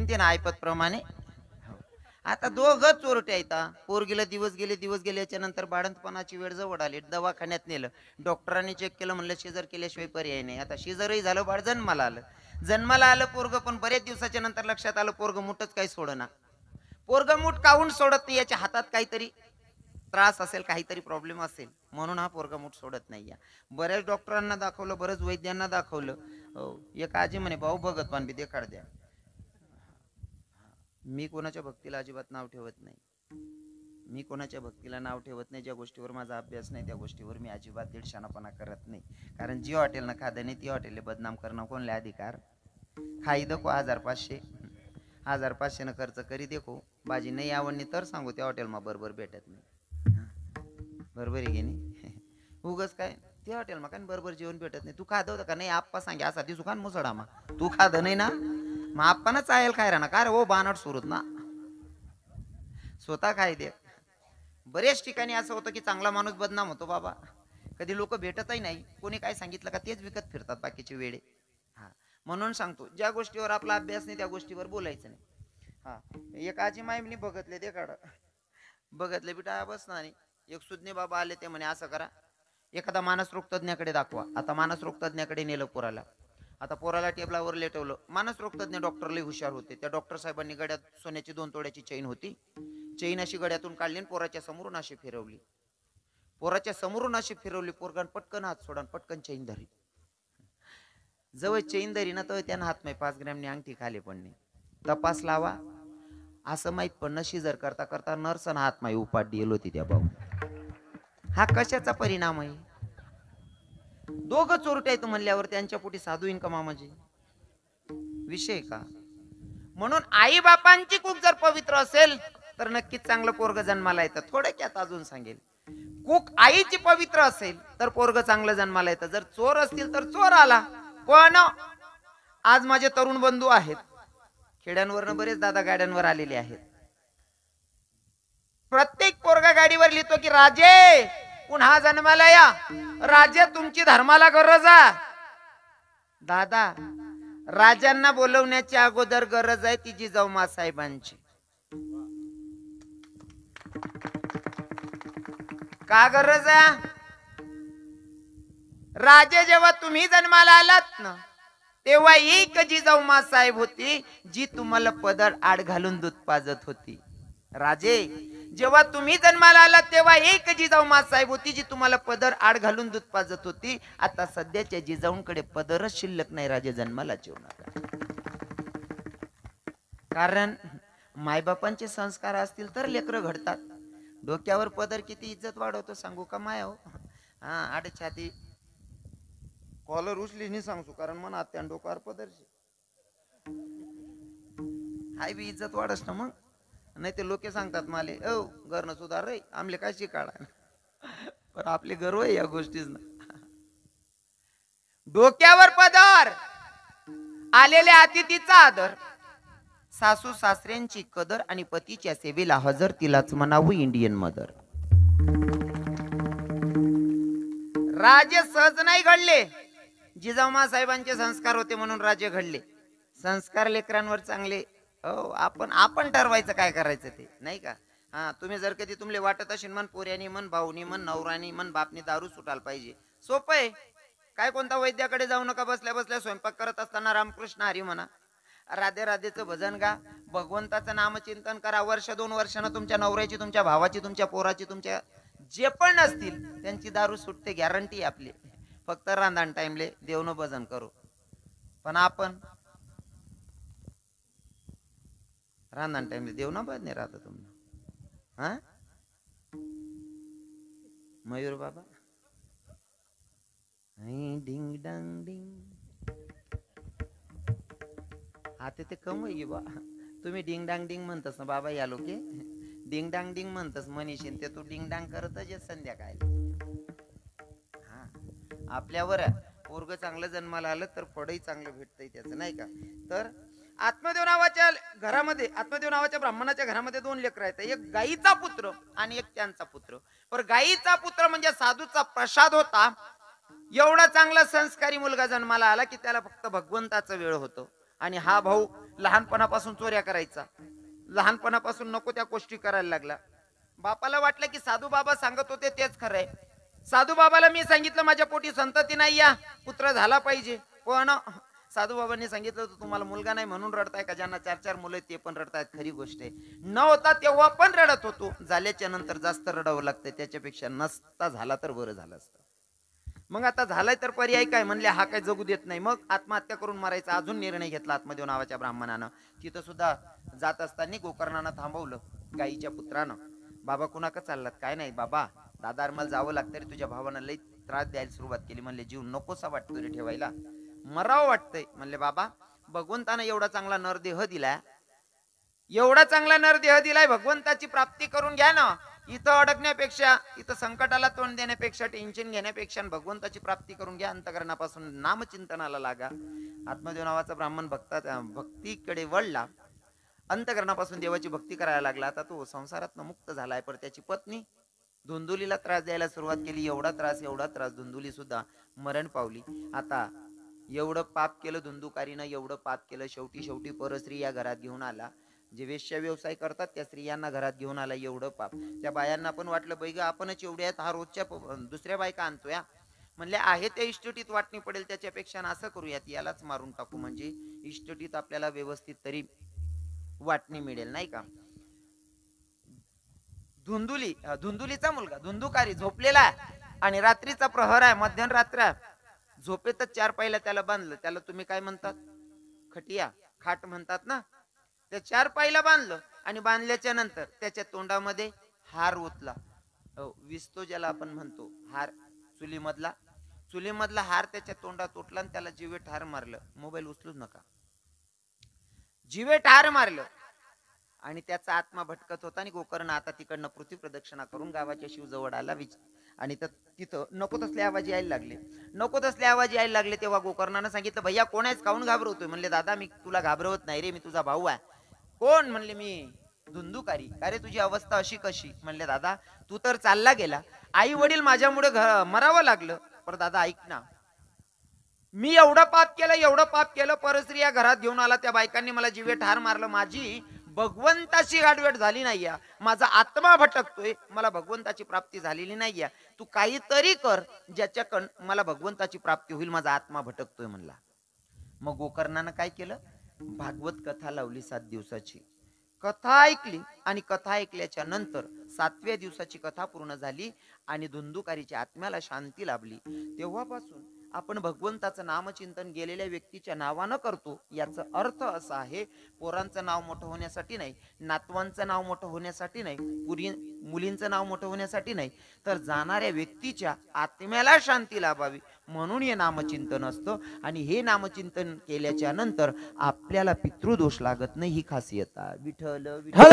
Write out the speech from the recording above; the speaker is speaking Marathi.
म्हणते ना ऐपत प्रमाणे. आता दोघं चोरटे आहेत हा. पोरगीला दिवस गेले याच्यानंतर बाळंतपणाची वेळ जवळ आली, दवाखान्यात नेलं. डॉक्टरांनी चेक केलं, म्हणलं शेजर केल्याशिवाय पर्याय नाही. आता शेजरही झालं, बाळ जन्माला आलं पोरग. पण बरेच दिवसाच्या नंतर लक्षात आलं पोरग मुठच काही सोडना. पोरग मुठ काहून सोडत नाही, याच्या हातात काहीतरी त्रास असेल, काहीतरी प्रॉब्लेम असेल, म्हणून हा पोरगा मूठ सोडत नाही. बऱ्याच डॉक्टरांना दाखवलं, बऱ्याच वैद्यांना दाखवलं. एक आजी म्हणे, भाऊ भगत पानबी देखाड द्या. मी कोणाच्या भक्तीला अजिबात नाव ठेवत नाही. मी कोणाच्या भक्तीला नाव ठेवत नाही. ज्या गोष्टीवर माझा अभ्यास नाही त्या गोष्टीवर मी अजिबात दीडशानापणा करत नाही. कारण जी हॉटेलनं खादं नाही ती हॉटेलला बदनाम करणं कोणला अधिकार. खाई दको 1500 न खर्च करी देखो, भाजी नाही आवडली तर सांगू त्या हॉटेलमा बरोबर भेटत नाही. बरोबर आहे की नाही. उगच काय त्या हॉटेलमा काय बरोबर जेवण भेटत नाही. तू खाद होतं का नाही, आप्पा सांगे असा दिसू का मुसडामा. तू खाद नाही ना, मग आप्पाना चायल काय राहणार का रे. ओ बानट सुरत ना, स्वतः काय दे. बरेच ठिकाणी असं होतं की चांगला माणूस बदनाम होतो बाबा. कधी लोक भेटतही नाही, कोणी काय सांगितलं का तेच विकत फिरतात बाकीचे वेळे. हा, म्हणून सांगतो ज्या गोष्टीवर आपला अभ्यास नाही त्या गोष्टीवर बोलायचं नाही. हा, एक आजी माईमनी बघतले ते काढ बघतले बिटा बस ना. एक सुज्ञे बाबा आले, ते म्हणे असं करा, एखादा मानसरोग तज्ञाकडे दाखवा. आता मानसरोग तज्ञाकडे नेलं पोराला. आता पोराला टेबलावर लेटवलं. मानसरोग तज्ञ डॉक्टर लई हुशार होते. त्या डॉक्टर साहेबांनी गड्यात सोन्याची 2 तोळ्याची चैन होती. चैन अशी गड्यातून काढली आणि पोराच्या समोरून अशी फिरवली. पोरगान पटकन हात सोडा, पटकन चैन धरली. जवळ चैन धरी ना तर त्यानं हात 5 ग्रॅमनी अंगठी खाली पडणे. तपास लावा, असं माहित पण नशी जर करता करता नर्सन हात माई उपाट दिली होती त्या भाऊ. हा कशाचा परिणाम आहे. दोघं चोरटे आहेत म्हणल्यावर त्यांच्या पोटी साधू इन्कमा म्हणजे विषय का. म्हणून आई बापांची कूक जर पवित्र असेल तर नक्कीच चांगलं पोरग जन्माला येतं. थोडक्यात अजून सांगेल, कूक आईची पवित्र असेल तर पोरग चांगलं जन्माला येतं. जर चोर असतील तर चोर आला. पण आज माझे तरुण बंधू आहेत, खेड्यांवरनं बरेच दादा गाड्यांवर आलेले आहेत. प्रत्येक पोरगा गाडीवर लिहितो की राजे पुन्हा जन्माला या, राजे तुमची धर्माला गरज आहे. दादा, राजांना बोलवण्याच्या अगोदर गरज आहे ती जिजाऊ साहेबांची. का गरज आहे. राजे जेव्हा तुम्ही जन्माला आलात ना, तेव्हा एक जिजाऊ साहेब होती जी तुम्हाला पदर आड घालून दूध पाजत होती. राजे जेव्हा तुम्ही जन्माला आलात तेव्हा एक जिजाऊ साहेब होती जी तुम्हाला पदर आड घालून दूध पाजत होती. आता सध्याच्या जिजाऊंकडे पदरच शिल्लक नाही. राजे जन्माला येऊ नका. कारण मायबापांचे संस्कार असतील तर लेकरं घडतात. डोक्यावर पदर किती इज्जत वाढवतो सांगू का माया हो. हा, आड छाती कॉलर उचली नाही सांगतो, कारण म्हणा त्या डोक्यावर पदरची हाय बी इज्जत वाढस ना. मग नाही ते लोक सांगतात माले घरनं सुधार रे आमले काय शिकाळा. पण आपले गर्व आहे या गोष्टीच ना. डोक्यावर पदर, आलेल्या अतिथीचा आदर, सासू सासऱ्यांची कदर आणि पतीच्या सेवेला हजर, तिलाच म्हणावं इंडियन मदर. राजे सहज नाही घडले. जिजाऊ साहेबांचे संस्कार होते म्हणून राजे घडले. संस्कार लेकरांवर चांगले. हो, आपण ठरवायचं काय करायचं ते, नाही का. हा, तुम्ही जर कधी तुमले वाटत असेल मन पोऱ्यानी मन भाऊनी मन नवरानी मन बापनी दारू सुटायला पाहिजे, सोपं आहे. काय कोणता वैद्याकडे जाऊ नका. बसल्या बसल्या स्वयंपाक करत असताना रामकृष्ण हरी म्हणा, राधे राधेचं भजन गा, भगवंताचं नामचिंतन करा. 1-2 वर्षानं तुमच्या नवऱ्याची, तुमच्या भावाची, तुमच्या पोराची, तुमच्या जे पण असतील त्यांची दारू सुटते, गॅरंटी आपली. फक्त रांधाण टाइमले देवनं भजन करू. पण आपण रांधाण टाइमले देवना भजन नाही राहत तुम्हाला. हा, मयूर बाबा डिंग डांग डिंग, आता ते कम आहे बा. तुम्ही डिंग डांग डिंग म्हणतस ना बाबा, या लोके डिंग डांग डिंग म्हणतस मनीषीन ते तू डिंग डांग करतच संध्याकाळी. हा, आपल्यावर पोरग चांगलं जन्माला आलं तर फळही चांगलं भेटतंय त्याचं, नाही का. तर आत्मदेव नावाच्या घरामध्ये, आत्मदेव नावाच्या ब्राह्मणाच्या घरामध्ये 2 लेकर आहेत. एक गाईचा पुत्र आणि एक त्यांचा पुत्र. पण गाईचा पुत्र म्हणजे साधूचा प्रसाद होता. एवढा चांगला संस्कारी मुलगा जन्माला आला की त्याला फक्त भगवंताचा वेळ होतो. आणि हा भाऊ लहानपणापासून चोऱ्या करायचा, लहानपणापासून नको त्या गोष्टी करायला लागला. बापाला वाटलं की साधू बाबा सांगत होते तेच खरंय. साधू बाबाला मी सांगितलं माझ्या पोटी संतती नाही, या पुत्र झाला पाहिजे. पण साधू बाबांनी सांगितलं होतं तुम्हाला मुलगा नाही म्हणून रडताय का? ज्यांना 4-4 मुलं ते पण रडतायत. खरी गोष्ट आहे, न होता तेव्हा पण रडत होतो, झाल्याच्या नंतर जास्त रडावं लागतं. त्याच्यापेक्षा नसता झाला तर बरं झालं असतं. मग आता झालाय तर पर्याय काय? म्हणले हा काय जगू देत नाही. मग आत्महत्या करून मारायचा अजून निर्णय घेतला आत्मदेव नावाच्या ब्राह्मणानं. तिथं सुद्धा जात असताना गोकर्णानं थांबवलं गाईच्या पुत्रानं. बाबा कुणाक चाललात? काय नाही बाबा, दादा मला जावं लागतं रे, तुझ्या भावानं लई त्रास द्यायला सुरुवात केली. म्हणले जीव नकोसा वाटतो रे ठेवायला, मरावं वाटतंय. म्हणले बाबा भगवंतानं एवढा चांगला नरदेह दिलाय, एवढा चांगला नरदेह दिलाय, भगवंताची प्राप्ती करून घ्या ना. इथं अडकण्यापेक्षा, इथं संकटाला तोंड देण्यापेक्षा, टेन्शन घेण्यापेक्षा भगवंताची प्राप्ती करून घ्या. अंतकरणापासून नामचिंतनाला लागा. आत्मदेव नावाचा ब्राह्मण भक्तीकडे वळला, अंतकरणापासून देवाची भक्ती करायला लागला. आता तो संसारात मुक्त झालाय. पण त्याची पत्नी धुंदुलीला त्रास द्यायला सुरुवात केली. एवढा त्रास धुंदुली सुद्धा मरण पावली. आता एवढं पाप केलं धुंदुकारीनं, एवढं पाप केलं. शेवटी परस्त्री या घरात घेऊन आला. जे वेश्या व्यवसाय करतात त्या स्त्रियांना घरात घेऊन आला. एवढं पाप. त्या बायांना पण वाटलं बाई ग आपणच एवढे आहेत, हा रोजच्या दुसऱ्या बायका आणतोय. म्हणले आहे त्या इष्टटीत वाटणी पडेल, त्याच्यापेक्षा असं करूयात यालाच मारून टाकू, म्हणजे इष्टटीत आपल्याला व्यवस्थित तरी वाटणी मिळेल नाही का. धुंदुलीचा मुलगा धुंदुकारी झोपलेला आणि रात्रीचा प्रहर आहे, मध्यरात्र. झोपेतच 4 पायला त्याला बांधलं. त्याला तुम्ही काय म्हणतात? खटिया, खाट म्हणतात ना. त्या 4 पायला बांधलं आणि बांधल्याच्या नंतर त्याच्या तोंडामध्ये हार ओतला. विस्तो ज्याला आपण म्हणतो हार, चुलीमधला हार त्याच्या तोंडात ओतला आणि त्याला जिवे ठार मारलं. मोबाईल उचलूच नका. जिवे ठार मारलं आणि त्याचा आत्मा भटकत होता. आणि गोकर्ण आता तिकडनं पृथ्वी प्रदक्षिणा करून गावाच्या शिवजवळ आला. आणि तिथं नको तसले आवाज यायला लागले. तेव्हा गोकर्णानं सांगितलं भैया कोण आहेस, काहून घाबरवतोय? म्हणले दादा मी तुला घाबरवत नाही रे, मी तुझा भाऊ आहे. कोण? म्हणले मी धुंदुकारी. अरे तुझी अवस्था अशी कशी? म्हणले दादा तू तर चालला गेला, आई वडील माझ्यामुळे मरावं लागलं. पण दादा ऐक ना, मी एवढं पाप केलं, परस्त्री या घरात घेऊन आला, त्या बायकांनी मला जीवे ठार मारलं, माझी भगवंताची गाठभेट झाली नाही, माझा आत्मा भटकतोय, मला भगवंताची प्राप्ती झालेली नाही. तू काहीतरी कर ज्याच्याकडं मला भगवंताची प्राप्ती होईल, माझा आत्मा भटकतोय म्हणला. मग गोकर्णानं काय केलं? भागवत कथा लावली. 7 दिवसाची कथा ऐकली. आणि कथा ऐकल्याच्या नंतर 7व्या दिवसाची कथा पूर्ण झाली आणि धुंदुकारीच्या आत्म्याला शांती लाभली. तेव्हापासून आपण भगवंताचं नामचिंतन गेलेल्या व्यक्तीच्या नावानं करतो. याचा अर्थ असा आहे, पोरांचं नाव मोठं होण्यासाठी नाही, नातवांचं नाव मोठं होण्यासाठी नाही, मुलींचं नाव मोठं होण्यासाठी नाही, तर जाणाऱ्या व्यक्तीच्या आत्म्याला शांती लाभावी म्हणून हे नामचिंतन असतं. आणि हे नामचिंतन केल्याच्या नंतर आपल्याला पितृदोष लागत नाही, ही खासियत आहे. विठ्ठल विठ्ठल